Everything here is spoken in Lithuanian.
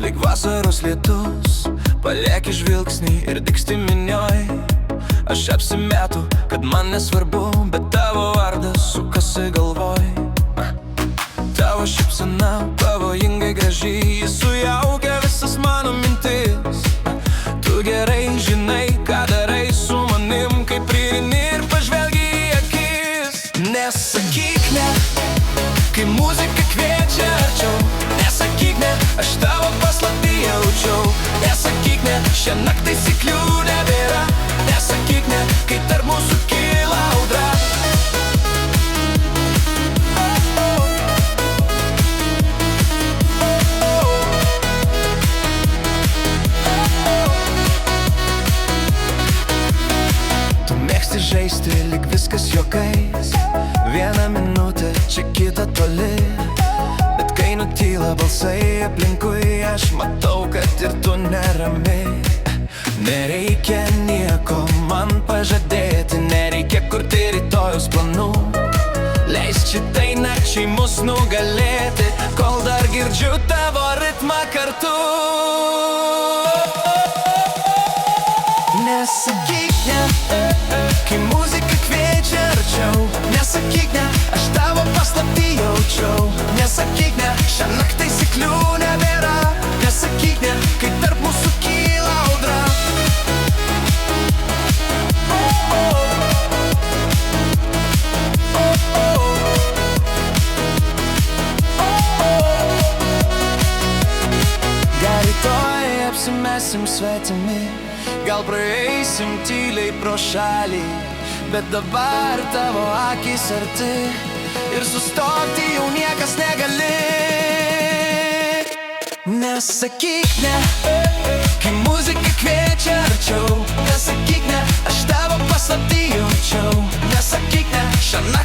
lyg vasaros lietus, palieki žvilgsnį ir dingsti minioj. Aš apsimetu, kad man nesvarbu, bet tavo vardas sukasi galvoj. Tavo šypsena pavojingai graži, jis sujaukia visas mano mintis. Tu gerai žinai, ką darai su manim, kai prieini ir pažvelgi į akis. Nesakyk ne, kai muzika kviečia arčiau. Nesakyk ne, aš tavo paslaptį jaučiau. Nesakyk ne, šiąnakt taisyklių nebėra. Nesakyk ne, kai tarp mūsų kyla audra. Tu mėgsti žaisti, lyg viskas juokais. Vieną minutę, čia kita toli. Bet kai nutyla balsai aplinkui, aš matau, kad ir tu nerami. Nereikia nieko man pažadėti, nereikia kurti rytojus planų. Leisk šitai nakčiai mus nugalėti, kol dar girdžiu tavo ritmą kartu. Nesakyk ne, kai muzika kviečia arčiau. Nesakyk ne, aš tavo paslaptį jaučiau. Nesakyk ne, šiąnakt taisyklių nebėra. Nesakyk ne, kai tarp mūsų kyla audra. Gal rytoj apsimesim svetimi, gal praeisim tyliai pro šalį, bet dabar tavo akys arti ir sustoti jau niekas negali. Nesakyk ne, kai muzika kviečia arčiau. Nesakyk ne, aš tavo paslaptį jaučiau. Nesakyk ne, šiąnakt